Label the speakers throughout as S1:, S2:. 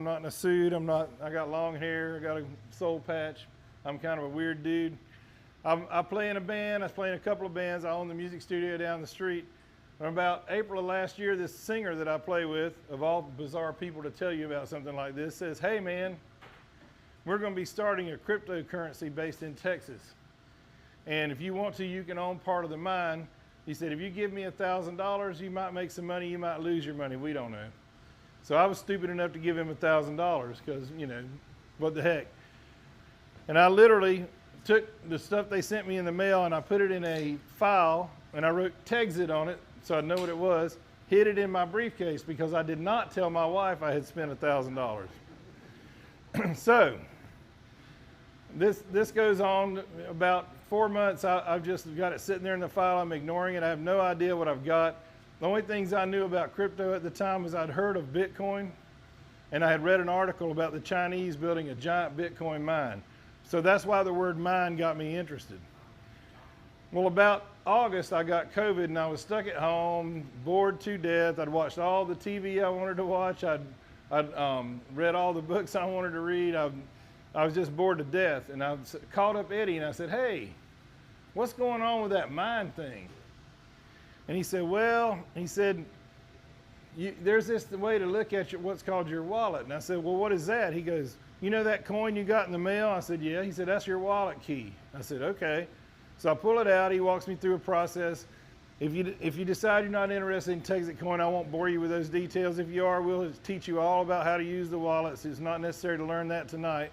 S1: I'm not in a suit. I got long hair. I got a soul patch. I'm kind of a weird dude. I play in a band. I play in a couple of bands. I own the music studio down the street. And about April of last year, this singer that I play with, of all bizarre people to tell you about something like this, says, "Hey man, we're going to be starting a cryptocurrency based in Texas. And if you want to, you can own part of the mine." He said, "If you give me $1,000, you might make some money, you might lose your money, we don't know." So I was stupid enough to give him $1,000 because, you know, what the heck. And I literally took the stuff they sent me in the mail and I put it in a file and I wrote Texit on it so I'd know what it was, hid it in my briefcase because I did not tell my wife I had spent $1,000. So this goes on about 4 months. I've just got it sitting there in the file. I'm ignoring it. I have no idea what I've got. The only things I knew about crypto at the time was I'd heard of Bitcoin, and I had read an article about the Chinese building a giant Bitcoin mine. So that's why the word mine got me interested. Well, about August, I got COVID, and I was stuck at home, bored to death. I'd watched all the TV I wanted to watch. I'd read all the books I wanted to read. I was just bored to death, and I called up Eddie, and I said, "Hey, what's going on with that mine thing?" And he said, "There's this way to look at what's called your wallet." And I said, "Well, what is that?" He goes, "You know that coin you got in the mail?" I said, "Yeah." He said, "That's your wallet key." I said, "Okay." So I pull it out. He walks me through a process. If you decide you're not interested in Texit coin, I won't bore you with those details. If you are, we'll teach you all about how to use the wallets. It's not necessary to learn that tonight.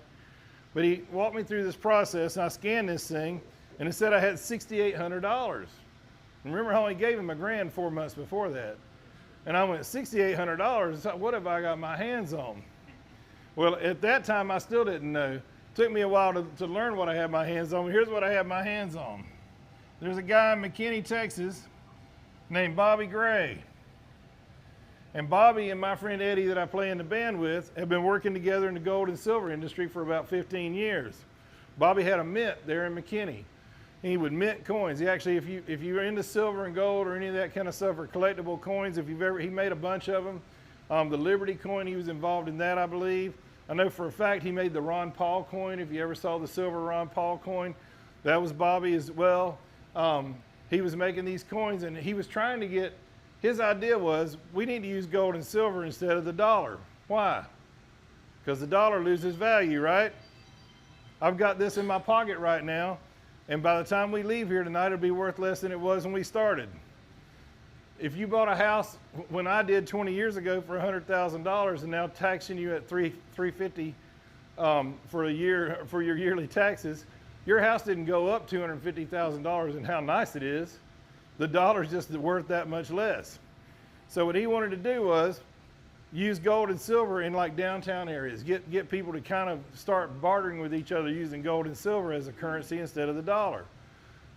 S1: But he walked me through this process, and I scanned this thing, and it said I had $6,800. Remember, I only gave him $1,000 4 months before that. And I went, $6,800? What have I got my hands on? Well, at that time, I still didn't know. It took me a while to learn what I had my hands on. Here's what I had my hands on. There's a guy in McKinney, Texas, named Bobby Gray. And Bobby and my friend Eddie that I play in the band with have been working together in the gold and silver industry for about 15 years. Bobby had a mint there in McKinney. He would mint coins. He actually, if you're into silver and gold or any of that kind of stuff or collectible coins, he made a bunch of them. The Liberty coin, he was involved in that, I believe. I know for a fact he made the Ron Paul coin. If you ever saw the silver Ron Paul coin, that was Bobby as well. He was making these coins, and he was trying to get, his idea was, we need to use gold and silver instead of the dollar. Why? Because the dollar loses value, right? I've got this in my pocket right now. And by the time we leave here tonight, it'll be worth less than it was when we started. If you bought a house when I did 20 years ago for $100,000 and now taxing you at $350 for a year for your yearly taxes, your house didn't go up $250,000 and how nice it is. The dollar's just worth that much less. So what he wanted to do was use gold and silver in like downtown areas, get people to kind of start bartering with each other using gold and silver as a currency instead of the dollar.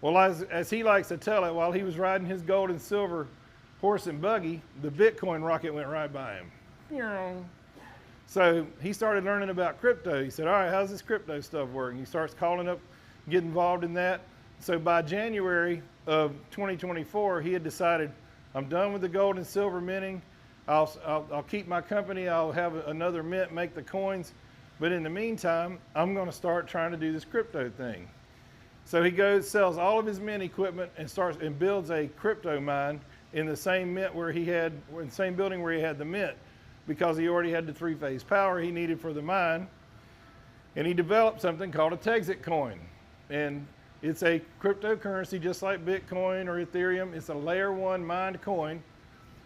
S1: Well, as he likes to tell it, while he was riding his gold and silver horse and buggy, the Bitcoin rocket went right by him. So he started learning about crypto. He said, "All right, how's this crypto stuff work?" And he starts calling up, getting involved in that. So by January of 2024, he had decided, I'm done with the gold and silver minting. I'll keep my company. I'll have another mint make the coins. But in the meantime, I'm going to start trying to do this crypto thing. So he goes, sells all of his mint equipment and builds a crypto mine in the same mint in the same building where he had the mint, because he already had the 3-phase power he needed for the mine. And he developed something called a Texit coin. And it's a cryptocurrency just like Bitcoin or Ethereum. It's a layer 1 mined coin.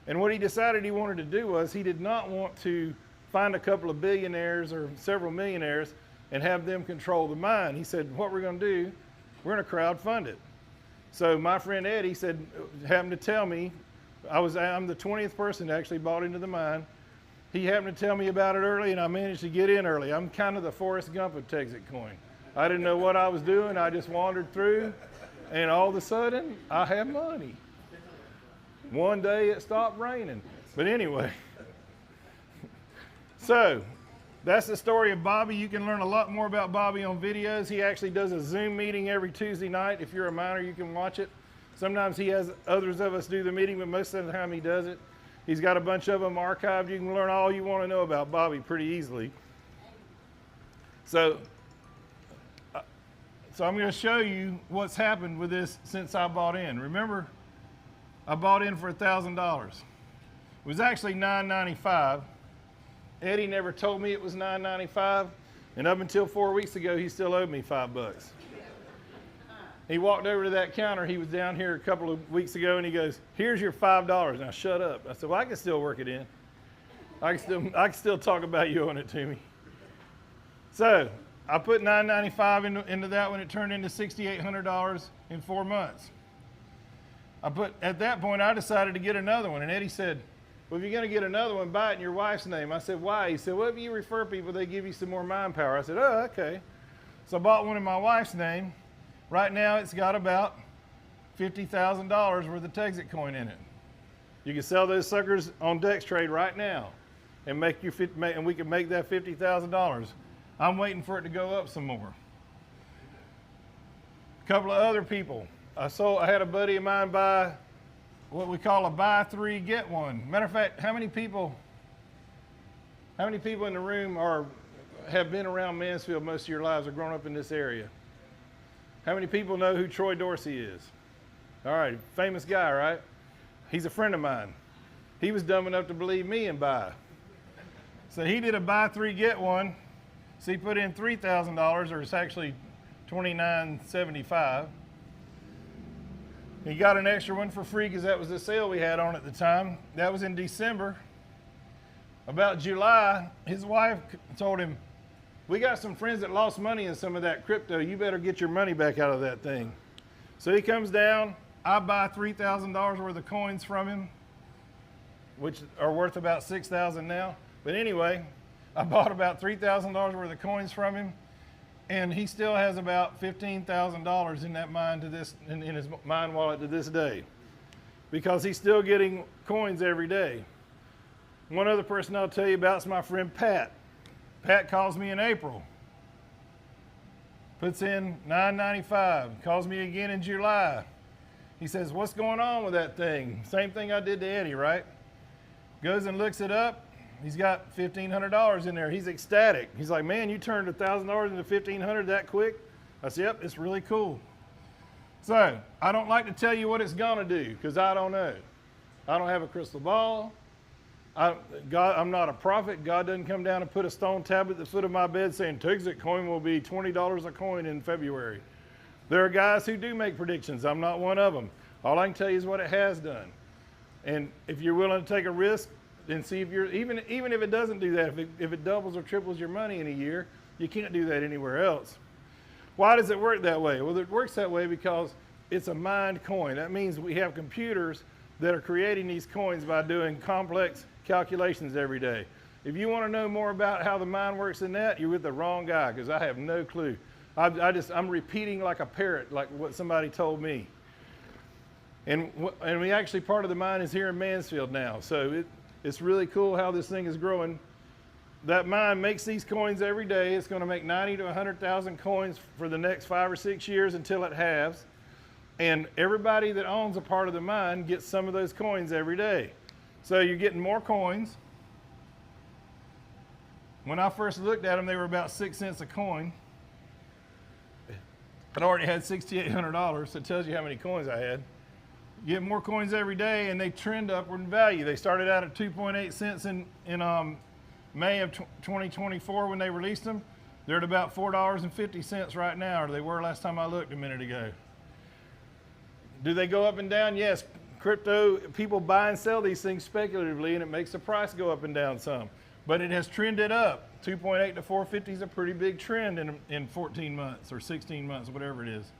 S1: And what he decided he wanted to do was he did not want to find a couple of billionaires or several millionaires and have them control the mine. He said, what we're going to do, we're going to crowdfund it. So my friend Eddie happened to tell me, I'm the 20th person that actually bought into the mine. He happened to tell me about it early, and I managed to get in early. I'm kind of the Forrest Gump of Texit coin. I didn't know what I was doing. I just wandered through, and all of a sudden, I had money. One day it stopped raining. But anyway, so that's the story of Bobby. You can learn a lot more about Bobby on videos. He actually does a Zoom meeting every Tuesday night. If you're a miner, you can watch it. Sometimes he has others of us do the meeting, but most of the time he does it. He's got a bunch of them archived. You can learn all you want to know about Bobby pretty easily. So I'm going to show you what's happened with this since I bought in. Remember, I bought in for $1,000. It was actually $9.95. Eddie never told me it was $9.95, and up until 4 weeks ago, he still owed me $5. He walked over to that counter. He was down here a couple of weeks ago, and he goes, "Here's your $5." Now shut up. I said, "Well, I can still work it in. I can still talk about you owing it to me." So I put $9.95 into that one. It turned into $6,800 in 4 months. At that point, I decided to get another one. And Eddie said, "Well, if you're going to get another one, buy it in your wife's name." I said, "Why?" He said, "Well, if you refer people, they give you some more mind power." I said, "Oh, okay." So I bought one in my wife's name. Right now, it's got about $50,000 worth of Texit coin in it. You can sell those suckers on Dex Trade right now and and we can make that $50,000. I'm waiting for it to go up some more. A couple of other people. I had a buddy of mine buy what we call a buy three, get one. Matter of fact, how many people in the room have been around Mansfield most of your lives or grown up in this area? How many people know who Troy Dorsey is? All right, famous guy, right? He's a friend of mine. He was dumb enough to believe me and buy. So he did a buy three, get one. So he put in $3,000, or it's actually $2,975. He got an extra one for free because that was the sale we had on at the time. That was in December. About July, his wife told him, "We got some friends that lost money in some of that crypto. You better get your money back out of that thing." So he comes down. I buy $3,000 worth of coins from him, which are worth about $6,000 now. But anyway, I bought about $3,000 worth of coins from him, and he still has about $15,000 in that in his mine wallet to this day, because he's still getting coins every day. One other person I'll tell you about is my friend Pat. Pat calls me in April, puts in $9.95, calls me again in July. He says, "What's going on with that thing?" Same thing I did to Eddie, right? Goes and looks it up. He's got $1,500 in there. He's ecstatic. He's like, "Man, you turned $1,000 into $1,500 that quick?" I said, "Yep, it's really cool." So I don't like to tell you what it's gonna do because I don't know. I don't have a crystal ball. I'm not a prophet. God doesn't come down and put a stone tablet at the foot of my bed saying Texit coin will be $20 a coin in February. There are guys who do make predictions. I'm not one of them. All I can tell you is what it has done. And if you're willing to take a risk and see if you're, even if it doesn't do that, if it doubles or triples your money in a year, you can't do that anywhere else. Why does it work that way? Well, it works that way because it's a mined coin. That means we have computers that are creating these coins by doing complex calculations every day. If you want to know more about how the mind works in that, you're with the wrong guy, because I have no clue. I'm repeating like a parrot, like what somebody told me. And we actually, part of the mine is here in Mansfield now. So it's really cool how this thing is growing. That mine makes these coins every day. It's going to make 90 to 100,000 coins for the next 5 or 6 years until it halves. And everybody that owns a part of the mine gets some of those coins every day. So you're getting more coins. When I first looked at them, they were about 6 cents a coin. I'd already had $6,800, so it tells you how many coins I had. You get more coins every day, and they trend upward in value. They started out at 2.8 cents in May of 2024 when they released them. They're at about $4.50 right now, or they were last time I looked a minute ago. Do they go up and down? Yes. Crypto, people buy and sell these things speculatively, and it makes the price go up and down some. But it has trended up. 2.8 to 450 is a pretty big trend in 14 months or 16 months, whatever it is.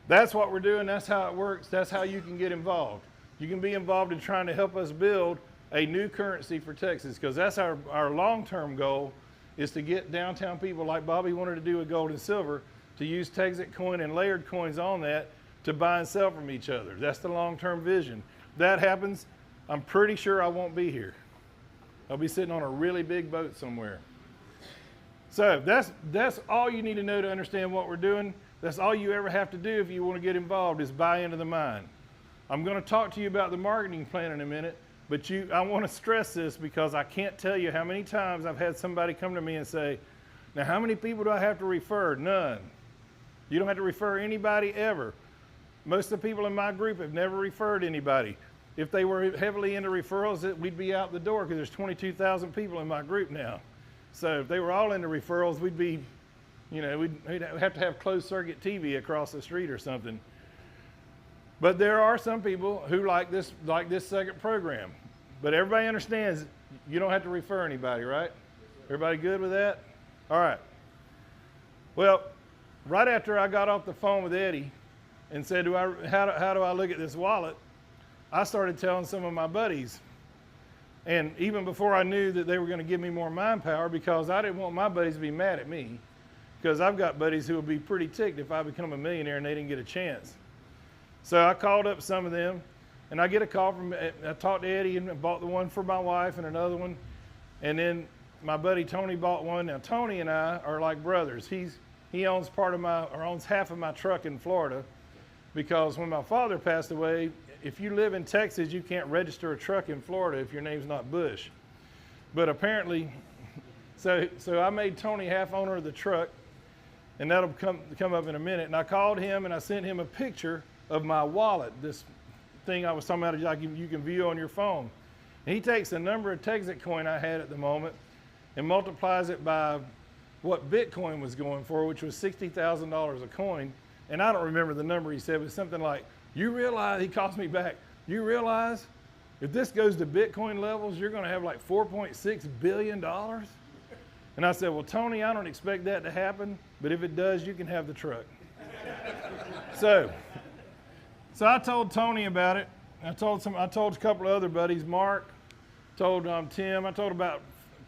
S1: That's what we're doing. That's how it works. That's how you can get involved. You can be involved in trying to help us build a new currency for Texas, because that's our long-term goal, is to get downtown people like Bobby wanted to do with gold and silver to use Texit coin and layered coins on that to buy and sell from each other. That's the long-term vision. That happens, I'm pretty sure I won't be here. I'll be sitting on a really big boat somewhere. So that's all you need to know to understand what we're doing. That's all you ever have to do if you want to get involved, is buy into the mine. I'm going to talk to you about the marketing plan in a minute, But I want to stress this because I can't tell you how many times I've had somebody come to me and say, now how many people do I have to refer? None. You don't have to refer anybody ever. Most of the people in my group have never referred anybody. If they were heavily into referrals, we'd be out the door because there's 22,000 people in my group now. So if they were all into referrals, we'd be, we'd have to have closed circuit TV across the street or something. But there are some people who like this second program. But everybody understands you don't have to refer anybody, right? Everybody good with that? All right. Well, right after I got off the phone with Eddie and said, how do I look at this wallet, I started telling some of my buddies. And even before I knew that they were going to give me more mind power, because I didn't want my buddies to be mad at me, because I've got buddies who will be pretty ticked if I become a millionaire and they didn't get a chance. So I called up some of them, and I get a call I talked to Eddie and bought the one for my wife and another one. And then my buddy Tony bought one. Now Tony and I are like brothers. He owns owns half of my truck in Florida, because when my father passed away, if you live in Texas, you can't register a truck in Florida if your name's not Bush. But apparently, so I made Tony half owner of the truck, and that'll come up in a minute. And I called him and I sent him a picture of my wallet, this thing I was talking about, like you can view on your phone. And he takes the number of Texit coin I had at the moment and multiplies it by what Bitcoin was going for, which was $60,000 a coin. And I don't remember the number he said, but something like, you realize, he calls me back, you realize if this goes to Bitcoin levels, you're going to have like $4.6 billion? And I said, well, Tony, I don't expect that to happen, but if it does, you can have the truck. So I told Tony about it. I told a couple of other buddies, Mark, told Tim. I told about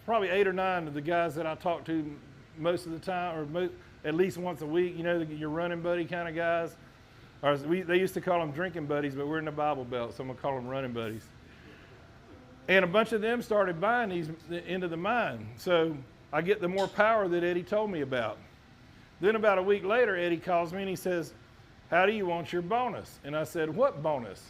S1: probably 8 or 9 of the guys that I talk to most of the time, or at least once a week. Your running buddy kind of guys. Or they used to call them drinking buddies, but we're in the Bible Belt, so I'm gonna call them running buddies. And a bunch of them started buying these into the mine. So I get the more power that Eddie told me about. Then about a week later, Eddie calls me and he says, how do you want your bonus? And I said, what bonus?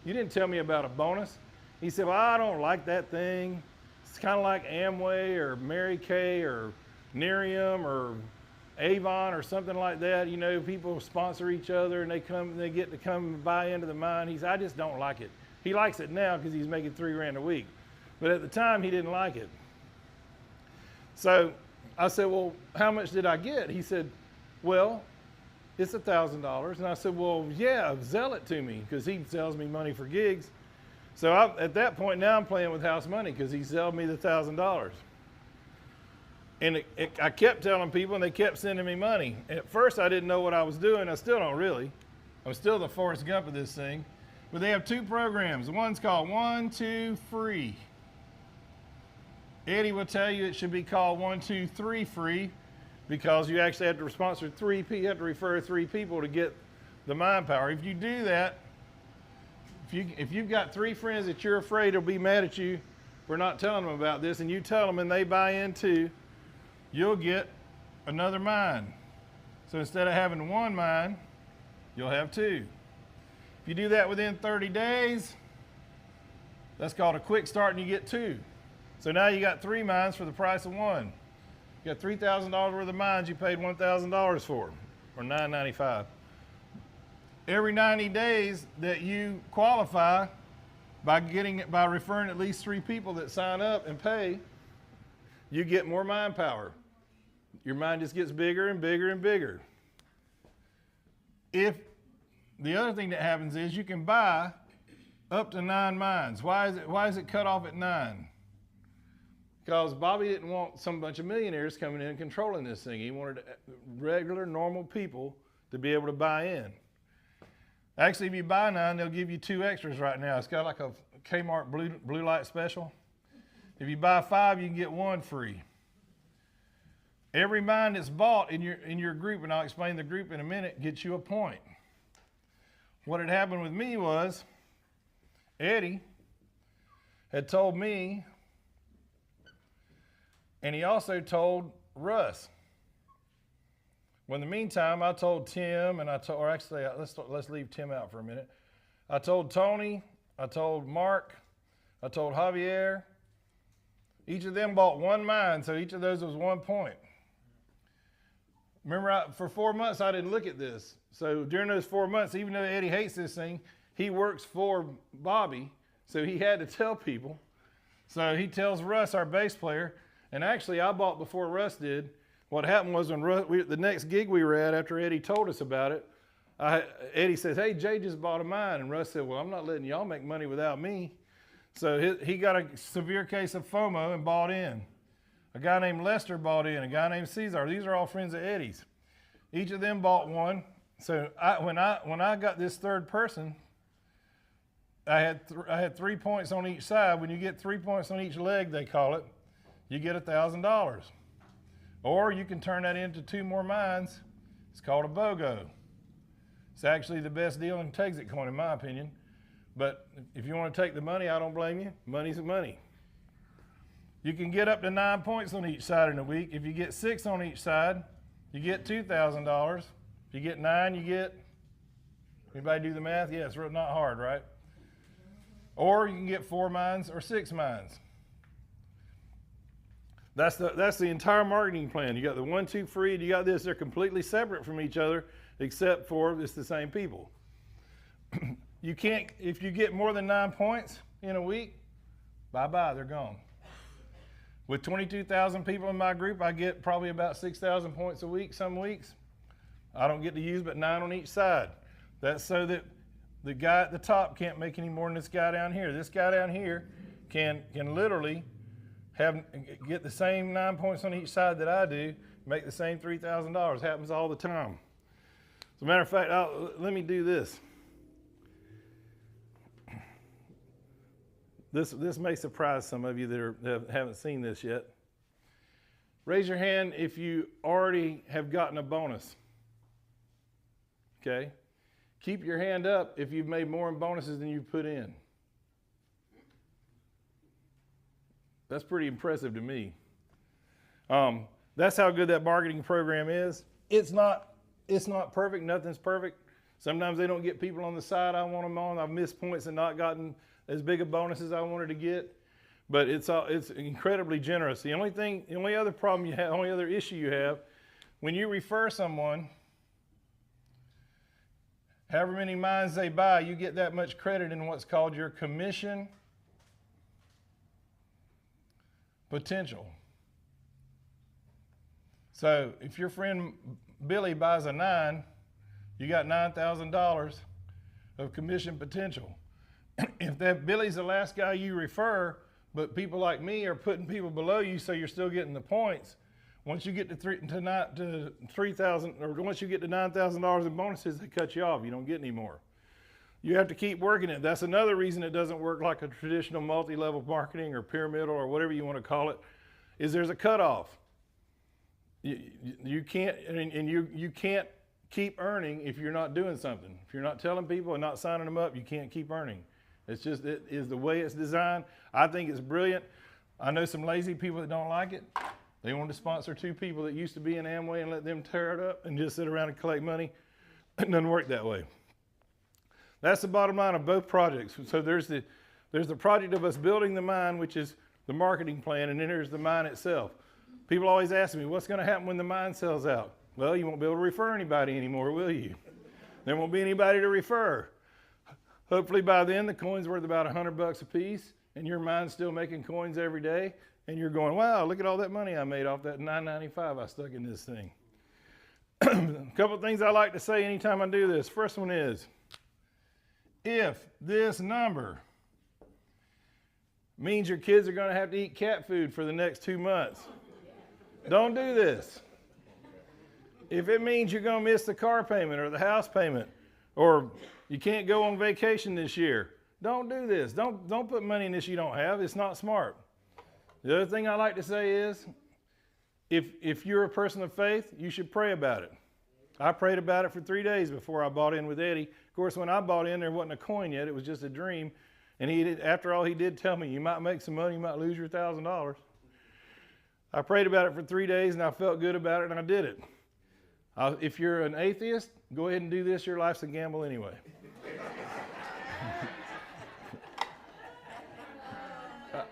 S1: You didn't tell me about a bonus. He said, well, I don't like that thing. It's kind of like Amway or Mary Kay or Nerium or Avon or something like that. People sponsor each other and they get to come buy into the mine. He said, I just don't like it. He likes it now because he's making $3 grand a week. But at the time, he didn't like it. So I said, well, how much did I get? He said, well, it's $1,000. And I said, well, yeah, sell it to me, because he sells me money for gigs. So at that point, now I'm playing with house money because he sold me the $1,000. And I kept telling people, and they kept sending me money. At first, I didn't know what I was doing. I still don't really. I'm still the Forrest Gump of this thing. But they have 2 programs. One's called 1, 2, Free. Eddie will tell you it should be called 1, 2, 3 Free, because you actually have to sponsor 3 people. You have to refer 3 people to get the mind power. If you do that, if you've got 3 friends that you're afraid will be mad at you for not telling them about this, and you tell them and they buy in too, you'll get another mine. So instead of having 1 mine, you'll have 2. If you do that within 30 days, that's called a quick start, and you get 2. So now you got 3 mines for the price of 1. You got $3,000 worth of mines you paid $1,000 for, or $9.95. Every 90 days that you qualify by referring at least 3 people that sign up and pay, you get more mind power. Your mind just gets bigger and bigger and bigger. If the other thing that happens is you can buy up to 9 mines. Why is it cut off at 9? Because Bobby didn't want some bunch of millionaires coming in and controlling this thing. He wanted regular, normal people to be able to buy in. Actually, if you buy 9, they'll give you 2 extras right now. It's got like a Kmart blue light special. If you buy 5, you can get 1 free. Every mine that's bought in your group, and I'll explain the group in a minute, gets you a point. What had happened with me was Eddie had told me, and he also told Russ. Well, in the meantime, I told Tim, and let's leave Tim out for a minute. I told Tony, I told Mark, I told Javier. Each of them bought one mine, so each of those was 1 point. Remember, for 4 months, I didn't look at this. So during those 4 months, even though Eddie hates this thing, he works for Bobby, so he had to tell people. So he tells Russ, our bass player, and actually I bought before Russ did. What happened was when the next gig we were at, after Eddie told us about it, Eddie says, hey, Jay just bought a mine. And Russ said, well, I'm not letting y'all make money without me. So he got a severe case of FOMO and bought in. A guy named Lester bought in, a guy named Cesar. These are all friends of Eddie's. Each of them bought one. So when I got this third person, I had 3 points on each side. When you get 3 points on each leg, they call it, you get $1,000. Or you can turn that into 2 more mines. It's called a BOGO. It's actually the best deal in Texit coin, in my opinion. But if you want to take the money, I don't blame you. Money's money. You can get up to 9 points on each side in a week. If you get 6 on each side, you get $2,000. If you get 9, you get, anybody do the math? Yeah, it's not hard, right? Or you can get 4 mines or 6 mines. That's the entire marketing plan. You got the 1, 2 free, and you got this. They're completely separate from each other, except for it's the same people. You can't, if you get more than 9 points in a week, bye-bye, they're gone. With 22,000 people in my group, I get probably about 6,000 points a week some weeks. I don't get to use but 9 on each side. That's so that the guy at the top can't make any more than this guy down here. This guy down here can literally get the same 9 points on each side that I do, make the same $3,000. Happens all the time. As a matter of fact, let me do this. This may surprise some of you that haven't seen this yet. Raise your hand if you already have gotten a bonus. Okay? Keep your hand up if you've made more in bonuses than you've put in. That's pretty impressive to me. That's how good that marketing program is. It's not perfect. Nothing's perfect. Sometimes they don't get people on the side I want them on. I've missed points and not gotten as big a bonus as I wanted to get. But it's incredibly generous. The only other problem you have, only other issue you have, when you refer someone, however many mines they buy, you get that much credit in what's called your commission potential. So if your friend Billy buys a 9, you got $9,000 of commission potential. If that Billy's the last guy you refer, but people like me are putting people below you, so you're still getting the points. Once you get to $3,000, or once you get to $9,000 in bonuses, they cut you off. You don't get any more. You have to keep working it. That's another reason it doesn't work like a traditional multi-level marketing or pyramidal or whatever you want to call it. Is there's a cutoff. You can't, and you can't keep earning if you're not doing something. If you're not telling people and not signing them up, you can't keep earning. It's just, it is the way it's designed. I think it's brilliant. I know some lazy people that don't like it. They want to sponsor 2 people that used to be in Amway and let them tear it up and just sit around and collect money. It doesn't work that way. That's the bottom line of both projects. So there's the project of us building the mine, which is the marketing plan, and then there's the mine itself. People always ask me, what's going to happen when the mine sells out? Well, you won't be able to refer anybody anymore, will you? There won't be anybody to refer. Hopefully by then the coin's worth about $100 a piece, and your mine's still making coins every day, and you're going, wow, look at all that money I made off that $9.95 I stuck in this thing. A couple of things I like to say anytime I do this. First one is, if this number means your kids are going to have to eat cat food for the next 2 months, don't do this. If it means you're going to miss the car payment or the house payment, or you can't go on vacation this year, don't do this. Don't put money in this you don't have. It's not smart. The other thing I like to say is, if you're a person of faith, you should pray about it. I prayed about it for 3 days before I bought in with Eddie. Of course, when I bought in, there wasn't a coin yet. It was just a dream. And after all, he did tell me, you might make some money, you might lose your $1,000. I prayed about it for 3 days, and I felt good about it, and I did it. If you're an atheist, go ahead and do this. Your life's a gamble anyway.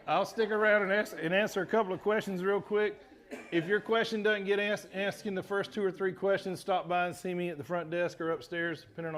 S1: I'll stick around and answer a couple of questions real quick. If your question doesn't get asked in the first 2 or 3 questions, stop by and see me at the front desk or upstairs, depending on